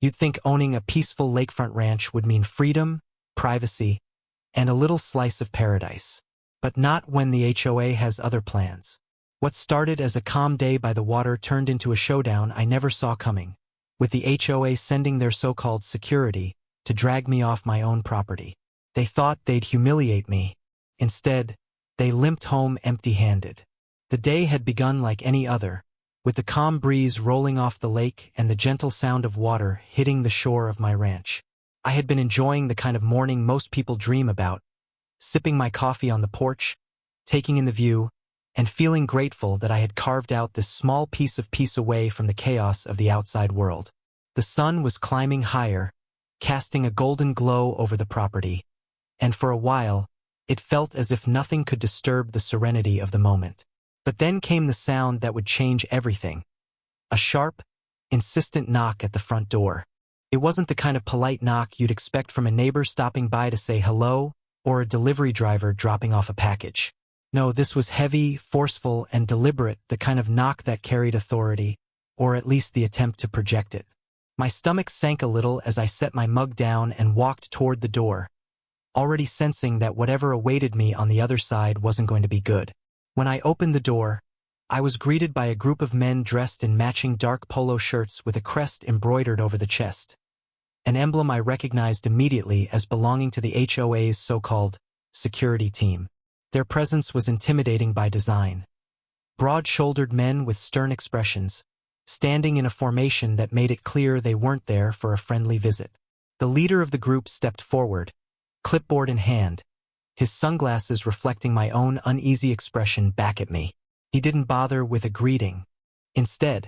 You'd think owning a peaceful lakefront ranch would mean freedom, privacy, and a little slice of paradise. But not when the HOA has other plans. What started as a calm day by the water turned into a showdown I never saw coming, with the HOA sending their so-called security to drag me off my own property. They thought they'd humiliate me. Instead, they limped home empty-handed. The day had begun like any other, with the calm breeze rolling off the lake and the gentle sound of water hitting the shore of my ranch. I had been enjoying the kind of morning most people dream about, sipping my coffee on the porch, taking in the view, and feeling grateful that I had carved out this small piece of peace away from the chaos of the outside world. The sun was climbing higher, casting a golden glow over the property, and for a while, it felt as if nothing could disturb the serenity of the moment. But then came the sound that would change everything. A sharp, insistent knock at the front door. It wasn't the kind of polite knock you'd expect from a neighbor stopping by to say hello, or a delivery driver dropping off a package. No, this was heavy, forceful, and deliberate, the kind of knock that carried authority, or at least the attempt to project it. My stomach sank a little as I set my mug down and walked toward the door, already sensing that whatever awaited me on the other side wasn't going to be good. When I opened the door, I was greeted by a group of men dressed in matching dark polo shirts with a crest embroidered over the chest, an emblem I recognized immediately as belonging to the HOA's so-called security team. Their presence was intimidating by design. Broad-shouldered men with stern expressions, standing in a formation that made it clear they weren't there for a friendly visit. The leader of the group stepped forward, clipboard in hand, his sunglasses reflecting my own uneasy expression back at me. He didn't bother with a greeting. Instead,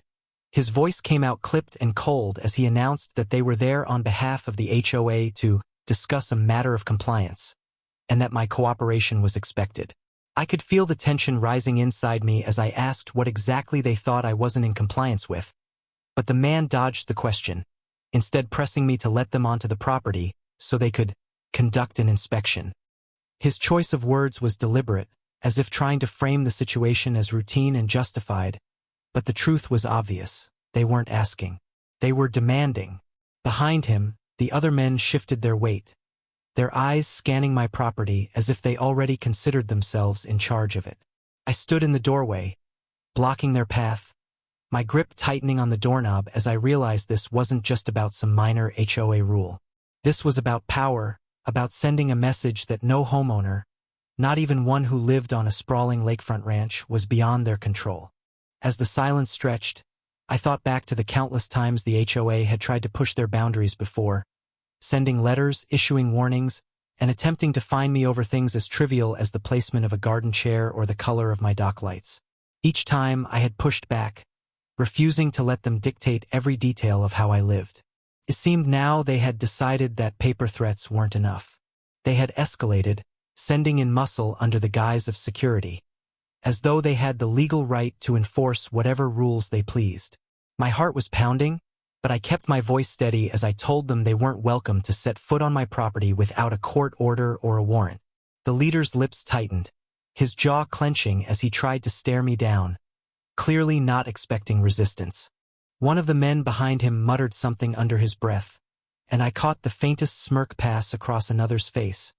his voice came out clipped and cold as he announced that they were there on behalf of the HOA to discuss a matter of compliance, and that my cooperation was expected. I could feel the tension rising inside me as I asked what exactly they thought I wasn't in compliance with. But the man dodged the question, instead pressing me to let them onto the property so they could conduct an inspection. His choice of words was deliberate, as if trying to frame the situation as routine and justified, but the truth was obvious. They weren't asking. They were demanding. Behind him, the other men shifted their weight, their eyes scanning my property as if they already considered themselves in charge of it. I stood in the doorway, blocking their path, my grip tightening on the doorknob as I realized this wasn't just about some minor HOA rule. This was about power, about sending a message that no homeowner, not even one who lived on a sprawling lakefront ranch, was beyond their control. As the silence stretched, I thought back to the countless times the HOA had tried to push their boundaries before, sending letters, issuing warnings, and attempting to fine me over things as trivial as the placement of a garden chair or the color of my dock lights. Each time I had pushed back, refusing to let them dictate every detail of how I lived. It seemed now they had decided that paper threats weren't enough. They had escalated, sending in muscle under the guise of security, as though they had the legal right to enforce whatever rules they pleased. My heart was pounding, but I kept my voice steady as I told them they weren't welcome to set foot on my property without a court order or a warrant. The leader's lips tightened, his jaw clenching as he tried to stare me down, clearly not expecting resistance. One of the men behind him muttered something under his breath, and I caught the faintest smirk pass across another's face,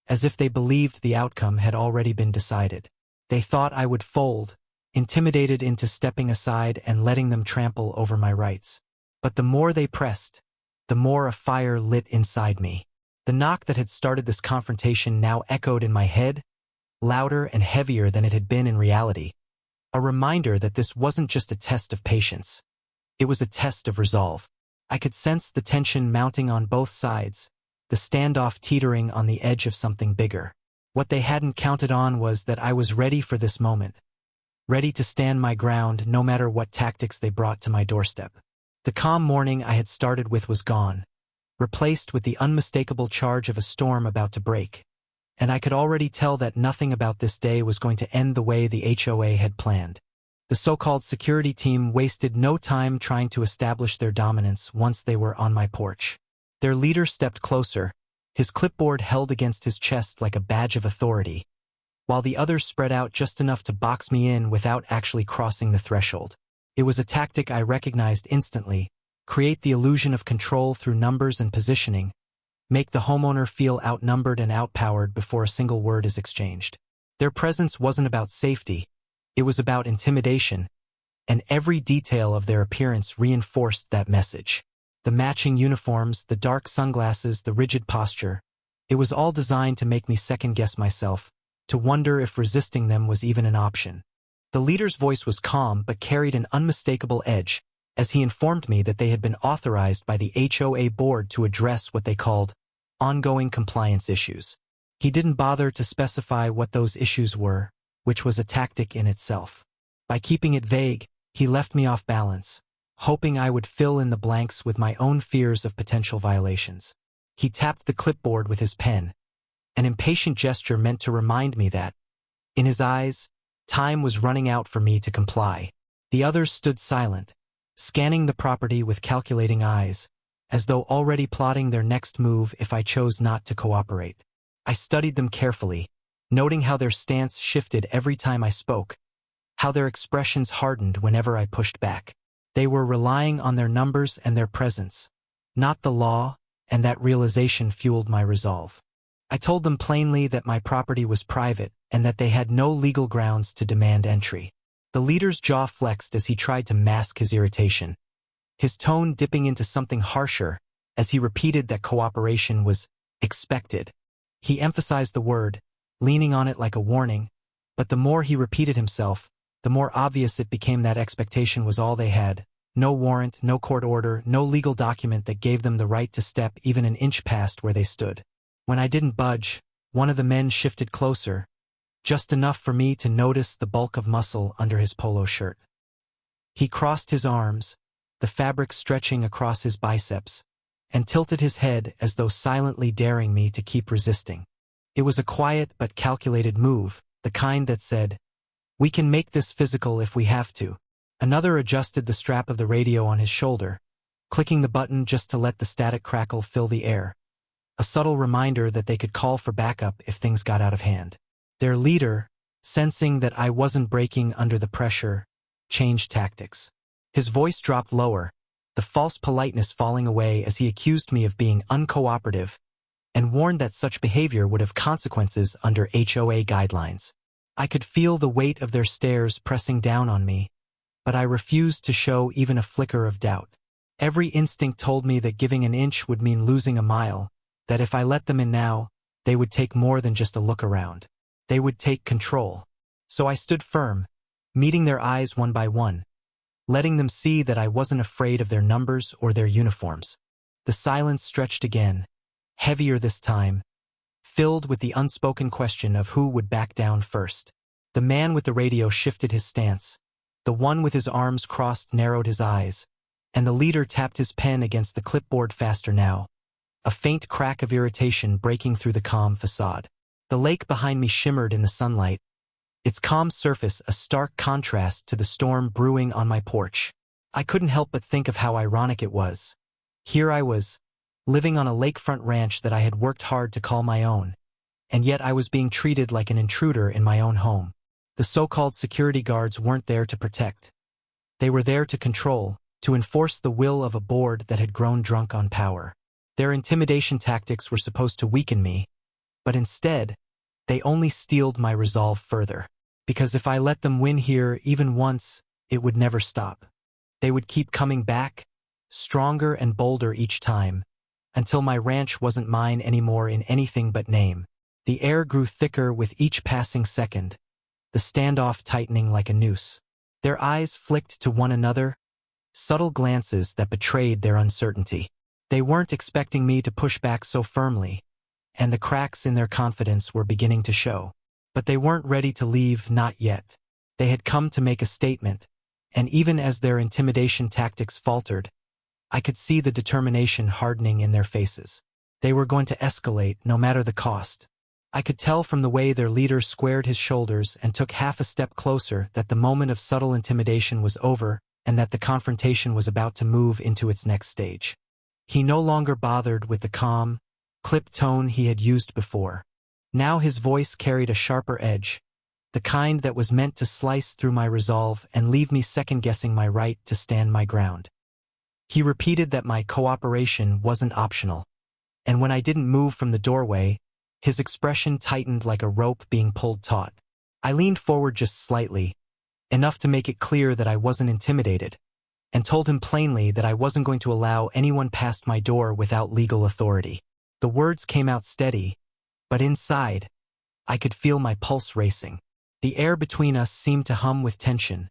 as if they believed the outcome had already been decided. They thought I would fold, intimidated into stepping aside and letting them trample over my rights. But the more they pressed, the more a fire lit inside me. The knock that had started this confrontation now echoed in my head, louder and heavier than it had been in reality. A reminder that this wasn't just a test of patience. It was a test of resolve. I could sense the tension mounting on both sides, the standoff teetering on the edge of something bigger. What they hadn't counted on was that I was ready for this moment, ready to stand my ground no matter what tactics they brought to my doorstep. The calm morning I had started with was gone, replaced with the unmistakable charge of a storm about to break, and I could already tell that nothing about this day was going to end the way the HOA had planned. The so-called security team wasted no time trying to establish their dominance once they were on my porch. Their leader stepped closer, his clipboard held against his chest like a badge of authority, while the others spread out just enough to box me in without actually crossing the threshold. It was a tactic I recognized instantly, create the illusion of control through numbers and positioning, make the homeowner feel outnumbered and outpowered before a single word is exchanged. Their presence wasn't about safety, it was about intimidation, and every detail of their appearance reinforced that message. The matching uniforms, the dark sunglasses, the rigid posture, it was all designed to make me second-guess myself, to wonder if resisting them was even an option. The leader's voice was calm but carried an unmistakable edge, as he informed me that they had been authorized by the HOA board to address what they called ongoing compliance issues. He didn't bother to specify what those issues were, which was a tactic in itself. By keeping it vague, he left me off balance, hoping I would fill in the blanks with my own fears of potential violations. He tapped the clipboard with his pen, an impatient gesture meant to remind me that, in his eyes, time was running out for me to comply. The others stood silent, scanning the property with calculating eyes, as though already plotting their next move if I chose not to cooperate. I studied them carefully, noting how their stance shifted every time I spoke, how their expressions hardened whenever I pushed back. They were relying on their numbers and their presence, not the law, and that realization fueled my resolve. I told them plainly that my property was private and that they had no legal grounds to demand entry. The leader's jaw flexed as he tried to mask his irritation, his tone dipping into something harsher as he repeated that cooperation was expected. He emphasized the word, leaning on it like a warning, but the more he repeated himself, the more obvious it became that expectation was all they had. No warrant, no court order, no legal document that gave them the right to step even an inch past where they stood. When I didn't budge, one of the men shifted closer, just enough for me to notice the bulk of muscle under his polo shirt. He crossed his arms, the fabric stretching across his biceps, and tilted his head as though silently daring me to keep resisting. It was a quiet but calculated move, the kind that said, "We can make this physical if we have to." Another adjusted the strap of the radio on his shoulder, clicking the button just to let the static crackle fill the air, a subtle reminder that they could call for backup if things got out of hand. Their leader, sensing that I wasn't breaking under the pressure, changed tactics. His voice dropped lower, the false politeness falling away as he accused me of being uncooperative and warned that such behavior would have consequences under HOA guidelines. I could feel the weight of their stares pressing down on me, but I refused to show even a flicker of doubt. Every instinct told me that giving an inch would mean losing a mile, that if I let them in now, they would take more than just a look around. They would take control. So I stood firm, meeting their eyes one by one, letting them see that I wasn't afraid of their numbers or their uniforms. The silence stretched again, heavier this time, filled with the unspoken question of who would back down first. The man with the radio shifted his stance. The one with his arms crossed narrowed his eyes, and the leader tapped his pen against the clipboard faster now, a faint crack of irritation breaking through the calm facade. The lake behind me shimmered in the sunlight, its calm surface a stark contrast to the storm brewing on my porch. I couldn't help but think of how ironic it was. Here I was, living on a lakefront ranch that I had worked hard to call my own, and yet I was being treated like an intruder in my own home. The so-called security guards weren't there to protect. They were there to control, to enforce the will of a board that had grown drunk on power. Their intimidation tactics were supposed to weaken me, but instead, they only steeled my resolve further. Because if I let them win here even once, it would never stop. They would keep coming back, stronger and bolder each time, until my ranch wasn't mine anymore in anything but name. The air grew thicker with each passing second, the standoff tightening like a noose. Their eyes flicked to one another, subtle glances that betrayed their uncertainty. They weren't expecting me to push back so firmly, and the cracks in their confidence were beginning to show. But they weren't ready to leave, not yet. They had come to make a statement, and even as their intimidation tactics faltered, I could see the determination hardening in their faces. They were going to escalate, no matter the cost. I could tell from the way their leader squared his shoulders and took half a step closer that the moment of subtle intimidation was over and that the confrontation was about to move into its next stage. He no longer bothered with the calm, clipped tone he had used before. Now his voice carried a sharper edge, the kind that was meant to slice through my resolve and leave me second-guessing my right to stand my ground. He repeated that my cooperation wasn't optional, and when I didn't move from the doorway, his expression tightened like a rope being pulled taut. I leaned forward just slightly, enough to make it clear that I wasn't intimidated, and told him plainly that I wasn't going to allow anyone past my door without legal authority. The words came out steady, but inside, I could feel my pulse racing. The air between us seemed to hum with tension,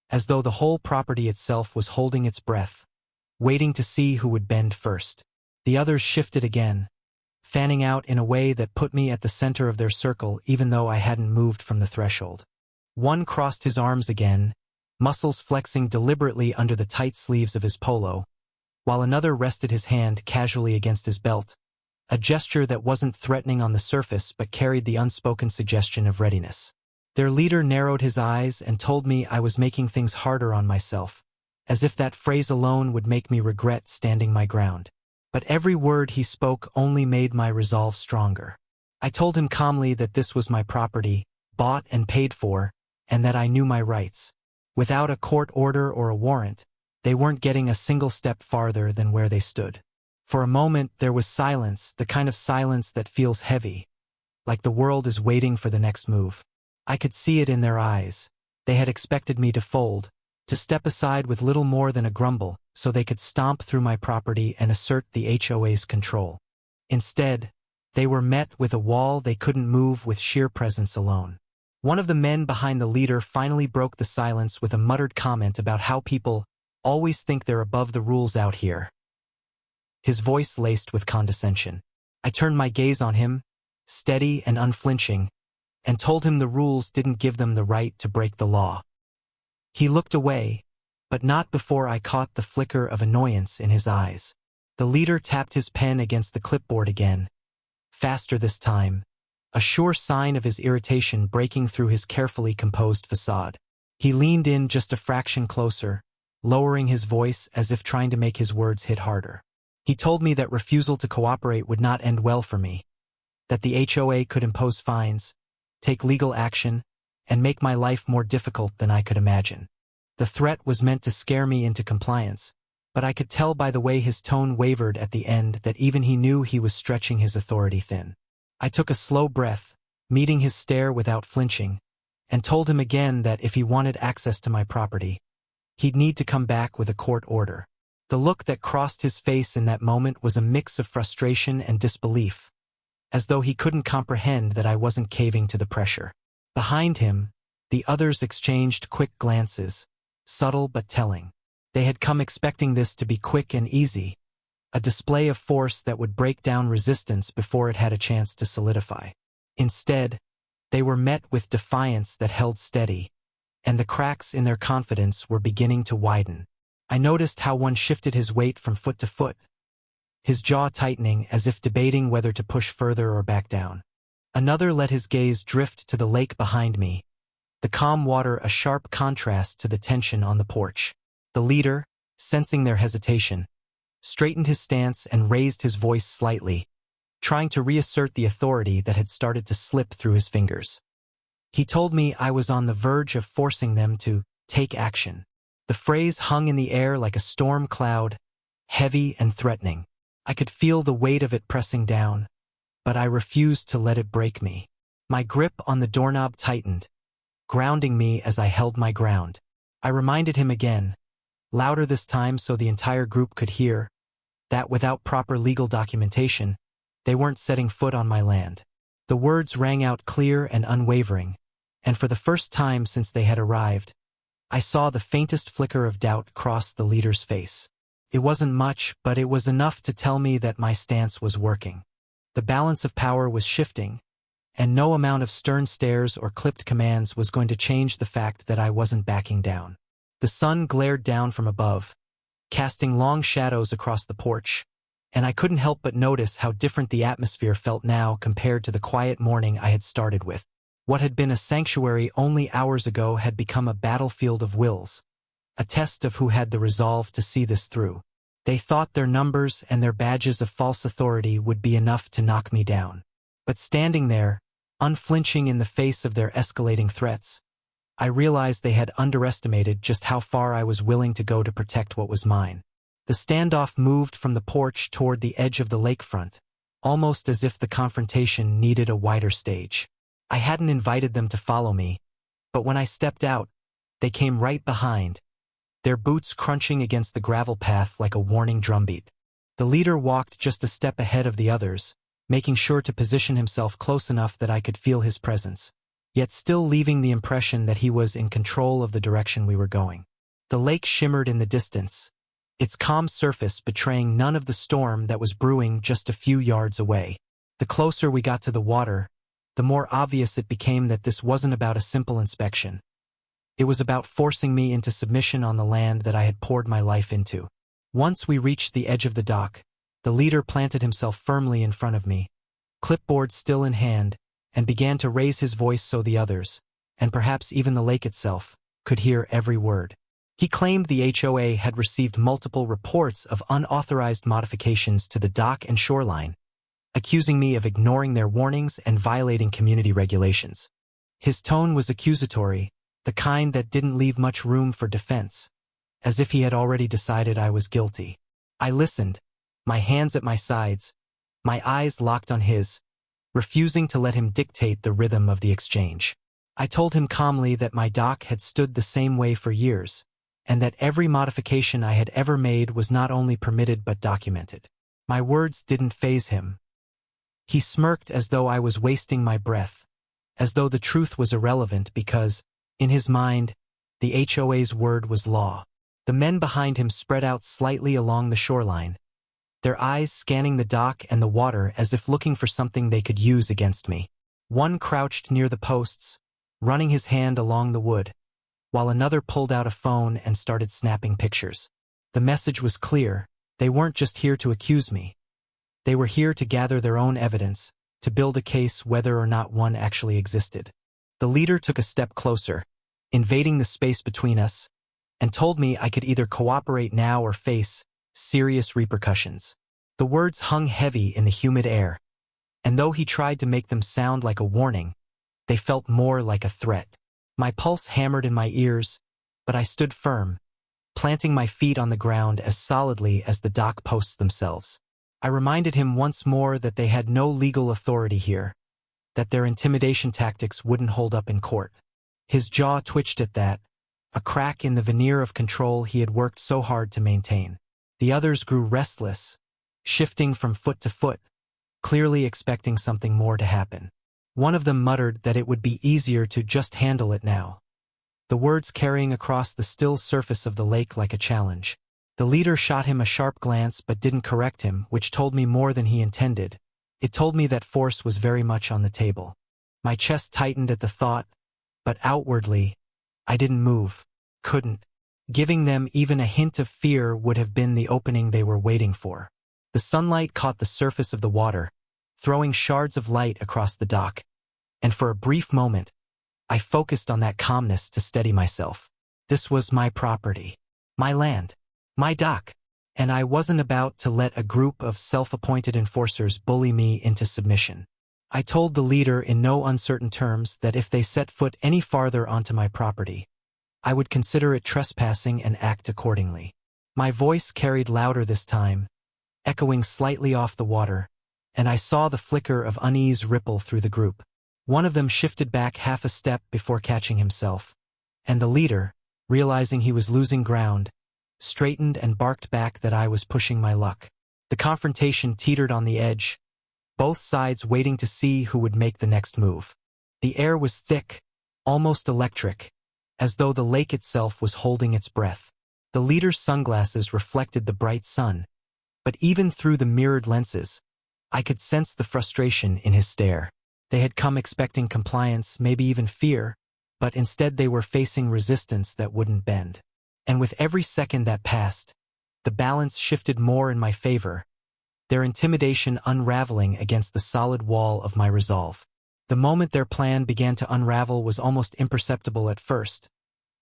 as though the whole property itself was holding its breath, waiting to see who would bend first. The others shifted again, fanning out in a way that put me at the center of their circle even though I hadn't moved from the threshold. One crossed his arms again, muscles flexing deliberately under the tight sleeves of his polo, while another rested his hand casually against his belt, a gesture that wasn't threatening on the surface but carried the unspoken suggestion of readiness. Their leader narrowed his eyes and told me I was making things harder on myself, as if that phrase alone would make me regret standing my ground. But every word he spoke only made my resolve stronger. I told him calmly that this was my property, bought and paid for, and that I knew my rights. Without a court order or a warrant, they weren't getting a single step farther than where they stood. For a moment there was silence, the kind of silence that feels heavy, like the world is waiting for the next move. I could see it in their eyes. They had expected me to fold, to step aside with little more than a grumble, so they could stomp through my property and assert the HOA's control. Instead, they were met with a wall they couldn't move with sheer presence alone. One of the men behind the leader finally broke the silence with a muttered comment about how people always think they're above the rules out here. His voice laced with condescension. I turned my gaze on him, steady and unflinching, and told him the rules didn't give them the right to break the law. He looked away, but not before I caught the flicker of annoyance in his eyes. The leader tapped his pen against the clipboard again, faster this time, a sure sign of his irritation breaking through his carefully composed facade. He leaned in just a fraction closer, lowering his voice as if trying to make his words hit harder. He told me that refusal to cooperate would not end well for me, that the HOA could impose fines, take legal action, and make my life more difficult than I could imagine. The threat was meant to scare me into compliance, but I could tell by the way his tone wavered at the end that even he knew he was stretching his authority thin. I took a slow breath, meeting his stare without flinching, and told him again that if he wanted access to my property, he'd need to come back with a court order. The look that crossed his face in that moment was a mix of frustration and disbelief, as though he couldn't comprehend that I wasn't caving to the pressure. Behind him, the others exchanged quick glances, subtle but telling. They had come expecting this to be quick and easy, a display of force that would break down resistance before it had a chance to solidify. Instead, they were met with defiance that held steady, and the cracks in their confidence were beginning to widen. I noticed how one shifted his weight from foot to foot, his jaw tightening as if debating whether to push further or back down. Another let his gaze drift to the lake behind me, the calm water a sharp contrast to the tension on the porch. The leader, sensing their hesitation, straightened his stance and raised his voice slightly, trying to reassert the authority that had started to slip through his fingers. He told me I was on the verge of forcing them to take action. The phrase hung in the air like a storm cloud, heavy and threatening. I could feel the weight of it pressing down, but I refused to let it break me. My grip on the doorknob tightened, grounding me as I held my ground. I reminded him again, louder this time so the entire group could hear, that without proper legal documentation, they weren't setting foot on my land. The words rang out clear and unwavering, and for the first time since they had arrived, I saw the faintest flicker of doubt cross the leader's face. It wasn't much, but it was enough to tell me that my stance was working. The balance of power was shifting, and no amount of stern stares or clipped commands was going to change the fact that I wasn't backing down. The sun glared down from above, casting long shadows across the porch, and I couldn't help but notice how different the atmosphere felt now compared to the quiet morning I had started with. What had been a sanctuary only hours ago had become a battlefield of wills, a test of who had the resolve to see this through. They thought their numbers and their badges of false authority would be enough to knock me down. But standing there, unflinching in the face of their escalating threats, I realized they had underestimated just how far I was willing to go to protect what was mine. The standoff moved from the porch toward the edge of the lakefront, almost as if the confrontation needed a wider stage. I hadn't invited them to follow me, but when I stepped out, they came right behind, their boots crunching against the gravel path like a warning drumbeat. The leader walked just a step ahead of the others, making sure to position himself close enough that I could feel his presence, yet still leaving the impression that he was in control of the direction we were going. The lake shimmered in the distance, its calm surface betraying none of the storm that was brewing just a few yards away. The closer we got to the water, the more obvious it became that this wasn't about a simple inspection. It was about forcing me into submission on the land that I had poured my life into. Once we reached the edge of the dock, the leader planted himself firmly in front of me, clipboard still in hand, and began to raise his voice so the others, and perhaps even the lake itself, could hear every word. He claimed the HOA had received multiple reports of unauthorized modifications to the dock and shoreline, accusing me of ignoring their warnings and violating community regulations. His tone was accusatory, the kind that didn't leave much room for defense, as if he had already decided I was guilty. I listened, my hands at my sides, my eyes locked on his, refusing to let him dictate the rhythm of the exchange. I told him calmly that my dock had stood the same way for years, and that every modification I had ever made was not only permitted but documented. My words didn't faze him. He smirked as though I was wasting my breath, as though the truth was irrelevant because, in his mind, the HOA's word was law. The men behind him spread out slightly along the shoreline, their eyes scanning the dock and the water as if looking for something they could use against me. One crouched near the posts, running his hand along the wood, while another pulled out a phone and started snapping pictures. The message was clear. They weren't just here to accuse me. They were here to gather their own evidence, to build a case whether or not one actually existed. The leader took a step closer, invading the space between us, and told me I could either cooperate now or face serious repercussions. The words hung heavy in the humid air, and though he tried to make them sound like a warning, they felt more like a threat. My pulse hammered in my ears, but I stood firm, planting my feet on the ground as solidly as the dock posts themselves. I reminded him once more that they had no legal authority here, that their intimidation tactics wouldn't hold up in court. His jaw twitched at that, a crack in the veneer of control he had worked so hard to maintain. The others grew restless, shifting from foot to foot, clearly expecting something more to happen. One of them muttered that it would be easier to just handle it now, the words carrying across the still surface of the lake like a challenge. The leader shot him a sharp glance but didn't correct him, which told me more than he intended. It told me that force was very much on the table. My chest tightened at the thought, but outwardly, I didn't move, couldn't. Giving them even a hint of fear would have been the opening they were waiting for. The sunlight caught the surface of the water, throwing shards of light across the dock, and for a brief moment, I focused on that calmness to steady myself. This was my property, my land, my dock, and I wasn't about to let a group of self-appointed enforcers bully me into submission. I told the leader in no uncertain terms that if they set foot any farther onto my property, I would consider it trespassing and act accordingly. My voice carried louder this time, echoing slightly off the water, and I saw the flicker of unease ripple through the group. One of them shifted back half a step before catching himself, and the leader, realizing he was losing ground, straightened and barked back that I was pushing my luck. The confrontation teetered on the edge, both sides waiting to see who would make the next move. The air was thick, almost electric, as though the lake itself was holding its breath. The leader's sunglasses reflected the bright sun, but even through the mirrored lenses, I could sense the frustration in his stare. They had come expecting compliance, maybe even fear, but instead they were facing resistance that wouldn't bend. And with every second that passed, the balance shifted more in my favor, their intimidation unraveling against the solid wall of my resolve. The moment their plan began to unravel was almost imperceptible at first,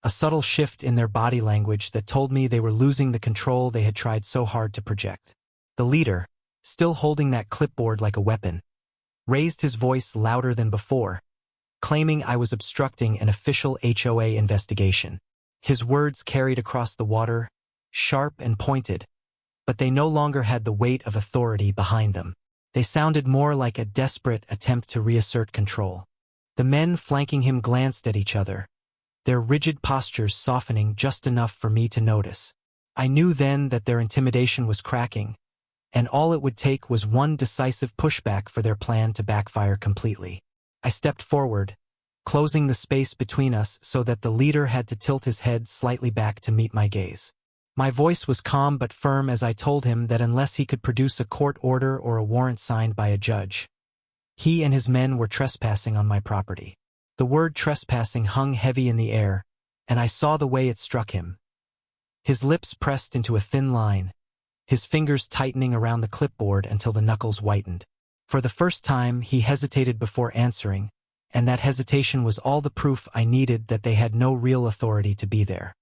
a subtle shift in their body language that told me they were losing the control they had tried so hard to project. The leader, still holding that clipboard like a weapon, raised his voice louder than before, claiming I was obstructing an official HOA investigation. His words carried across the water, sharp and pointed, but they no longer had the weight of authority behind them. They sounded more like a desperate attempt to reassert control. The men flanking him glanced at each other, their rigid postures softening just enough for me to notice. I knew then that their intimidation was cracking, and all it would take was one decisive pushback for their plan to backfire completely. I stepped forward, closing the space between us so that the leader had to tilt his head slightly back to meet my gaze. My voice was calm but firm as I told him that unless he could produce a court order or a warrant signed by a judge, he and his men were trespassing on my property. The word trespassing hung heavy in the air, and I saw the way it struck him. His lips pressed into a thin line, his fingers tightening around the clipboard until the knuckles whitened. For the first time, he hesitated before answering, and that hesitation was all the proof I needed that they had no real authority to be there.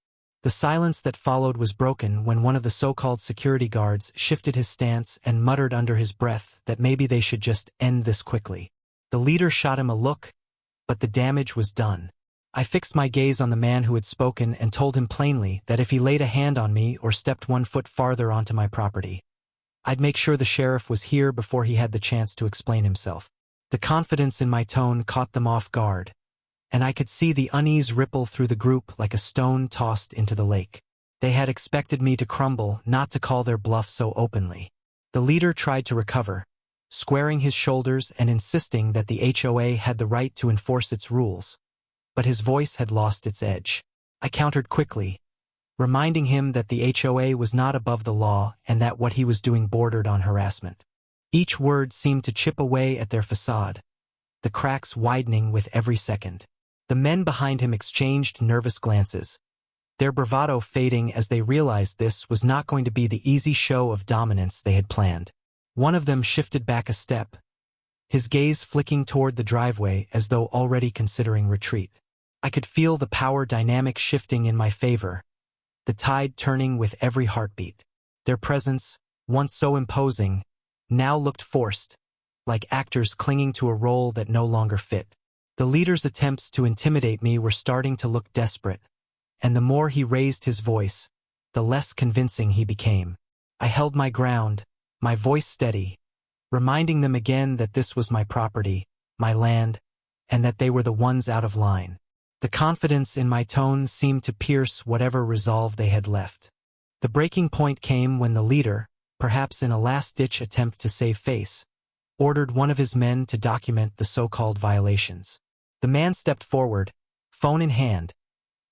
The silence that followed was broken when one of the so-called security guards shifted his stance and muttered under his breath that maybe they should just end this quickly. The leader shot him a look, but the damage was done. I fixed my gaze on the man who had spoken and told him plainly that if he laid a hand on me or stepped 1 foot farther onto my property, I'd make sure the sheriff was here before he had the chance to explain himself. The confidence in my tone caught them off guard, and I could see the unease ripple through the group like a stone tossed into the lake. They had expected me to crumble, not to call their bluff so openly. The leader tried to recover, squaring his shoulders and insisting that the HOA had the right to enforce its rules, but his voice had lost its edge. I countered quickly, reminding him that the HOA was not above the law and that what he was doing bordered on harassment. Each word seemed to chip away at their facade, the cracks widening with every second. The men behind him exchanged nervous glances, their bravado fading as they realized this was not going to be the easy show of dominance they had planned. One of them shifted back a step, his gaze flicking toward the driveway as though already considering retreat. I could feel the power dynamic shifting in my favor, the tide turning with every heartbeat. Their presence, once so imposing, now looked forced, like actors clinging to a role that no longer fit. The leader's attempts to intimidate me were starting to look desperate, and the more he raised his voice, the less convincing he became. I held my ground, my voice steady, reminding them again that this was my property, my land, and that they were the ones out of line. The confidence in my tone seemed to pierce whatever resolve they had left. The breaking point came when the leader, perhaps in a last-ditch attempt to save face, ordered one of his men to document the so-called violations. The man stepped forward, phone in hand,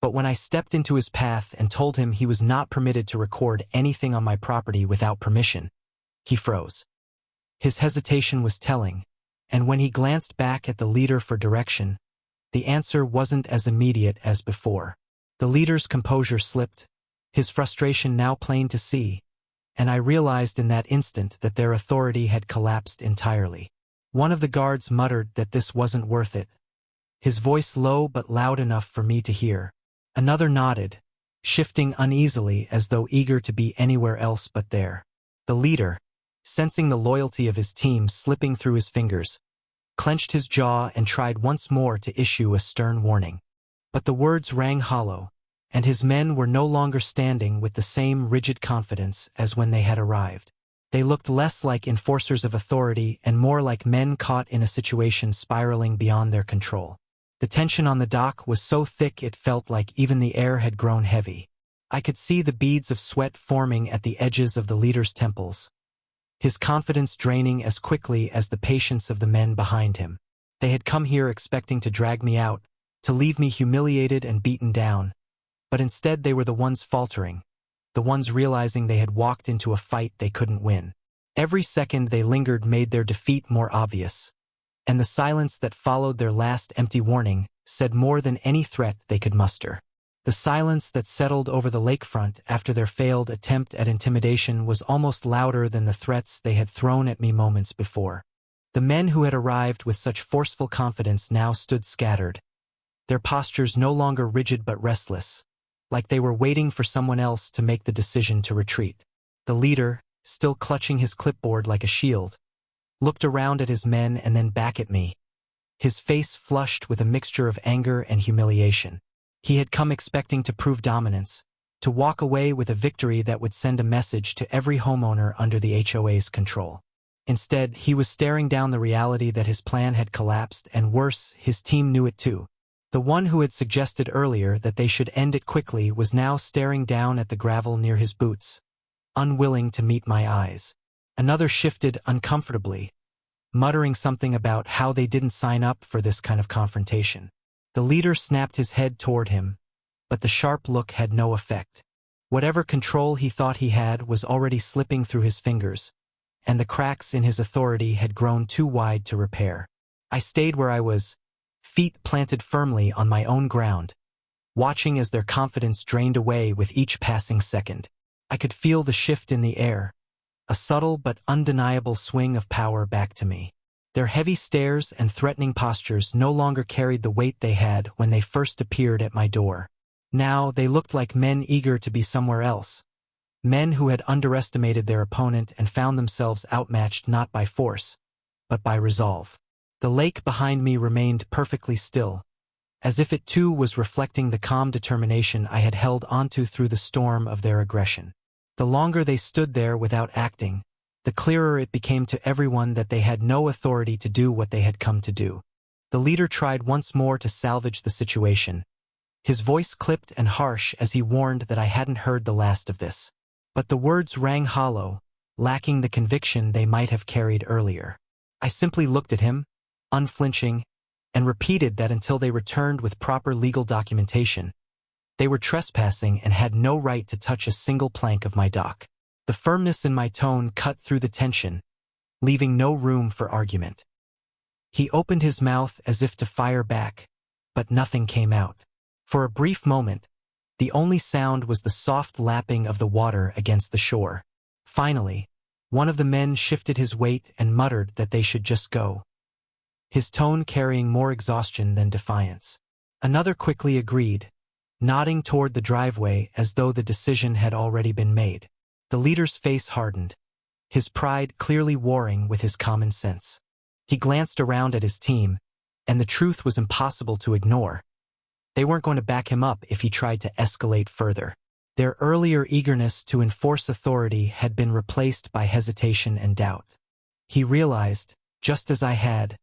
but when I stepped into his path and told him he was not permitted to record anything on my property without permission, he froze. His hesitation was telling, and when he glanced back at the leader for direction, the answer wasn't as immediate as before. The leader's composure slipped, his frustration now plain to see, and I realized in that instant that their authority had collapsed entirely. One of the guards muttered that this wasn't worth it, his voice low but loud enough for me to hear. Another nodded, shifting uneasily as though eager to be anywhere else but there. The leader, sensing the loyalty of his team slipping through his fingers, clenched his jaw and tried once more to issue a stern warning. But the words rang hollow, and his men were no longer standing with the same rigid confidence as when they had arrived. They looked less like enforcers of authority and more like men caught in a situation spiraling beyond their control. The tension on the dock was so thick it felt like even the air had grown heavy. I could see the beads of sweat forming at the edges of the leader's temples, his confidence draining as quickly as the patience of the men behind him. They had come here expecting to drag me out, to leave me humiliated and beaten down, but instead they were the ones faltering, the ones realizing they had walked into a fight they couldn't win. Every second they lingered made their defeat more obvious, and the silence that followed their last empty warning said more than any threat they could muster. The silence that settled over the lakefront after their failed attempt at intimidation was almost louder than the threats they had thrown at me moments before. The men who had arrived with such forceful confidence now stood scattered, their postures no longer rigid but restless, like they were waiting for someone else to make the decision to retreat. The leader, still clutching his clipboard like a shield, looked around at his men and then back at me, his face flushed with a mixture of anger and humiliation. He had come expecting to prove dominance, to walk away with a victory that would send a message to every homeowner under the HOA's control. Instead, he was staring down the reality that his plan had collapsed, and worse, his team knew it too. The one who had suggested earlier that they should end it quickly was now staring down at the gravel near his boots, unwilling to meet my eyes. Another shifted uncomfortably, muttering something about how they didn't sign up for this kind of confrontation. The leader snapped his head toward him, but the sharp look had no effect. Whatever control he thought he had was already slipping through his fingers, and the cracks in his authority had grown too wide to repair. I stayed where I was, feet planted firmly on my own ground, watching as their confidence drained away with each passing second. I could feel the shift in the air, a subtle but undeniable swing of power back to me. Their heavy stares and threatening postures no longer carried the weight they had when they first appeared at my door. Now they looked like men eager to be somewhere else, men who had underestimated their opponent and found themselves outmatched not by force, but by resolve. The lake behind me remained perfectly still, as if it too was reflecting the calm determination I had held onto through the storm of their aggression. The longer they stood there without acting, the clearer it became to everyone that they had no authority to do what they had come to do. The leader tried once more to salvage the situation, his voice clipped and harsh as he warned that I hadn't heard the last of this. But the words rang hollow, lacking the conviction they might have carried earlier. I simply looked at him, unflinching, and repeated that until they returned with proper legal documentation, they were trespassing and had no right to touch a single plank of my dock. The firmness in my tone cut through the tension, leaving no room for argument. He opened his mouth as if to fire back, but nothing came out. For a brief moment, the only sound was the soft lapping of the water against the shore. Finally, one of the men shifted his weight and muttered that they should just go, his tone carrying more exhaustion than defiance. Another quickly agreed, nodding toward the driveway as though the decision had already been made. The leader's face hardened, his pride clearly warring with his common sense. He glanced around at his team, and the truth was impossible to ignore. They weren't going to back him up if he tried to escalate further. Their earlier eagerness to enforce authority had been replaced by hesitation and doubt. He realized, just as I had,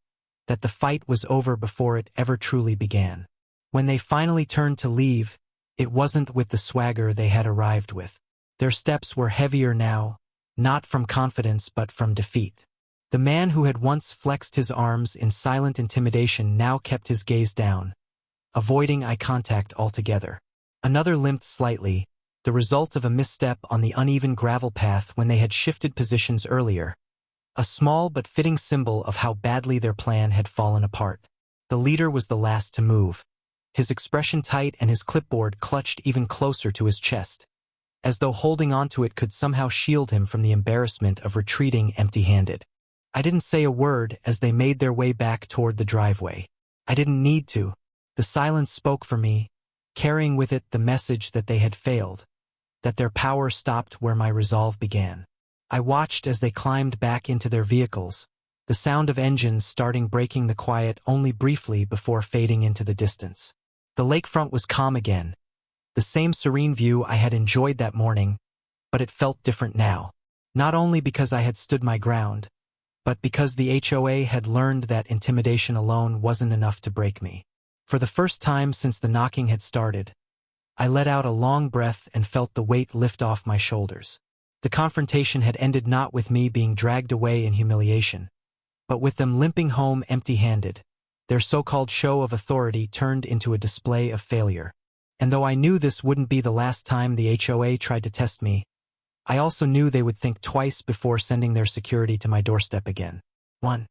that the fight was over before it ever truly began. When they finally turned to leave, it wasn't with the swagger they had arrived with. Their steps were heavier now, not from confidence but from defeat. The man who had once flexed his arms in silent intimidation now kept his gaze down, avoiding eye contact altogether. Another limped slightly, the result of a misstep on the uneven gravel path when they had shifted positions earlier, a small but fitting symbol of how badly their plan had fallen apart. The leader was the last to move, his expression tight and his clipboard clutched even closer to his chest, as though holding onto it could somehow shield him from the embarrassment of retreating empty-handed. I didn't say a word as they made their way back toward the driveway. I didn't need to. The silence spoke for me, carrying with it the message that they had failed, that their power stopped where my resolve began. I watched as they climbed back into their vehicles, the sound of engines starting breaking the quiet only briefly before fading into the distance. The lakefront was calm again, the same serene view I had enjoyed that morning, but it felt different now. Not only because I had stood my ground, but because the HOA had learned that intimidation alone wasn't enough to break me. For the first time since the knocking had started, I let out a long breath and felt the weight lift off my shoulders. The confrontation had ended not with me being dragged away in humiliation, but with them limping home empty-handed, their so-called show of authority turned into a display of failure. And though I knew this wouldn't be the last time the HOA tried to test me, I also knew they would think twice before sending their security to my doorstep again. 1.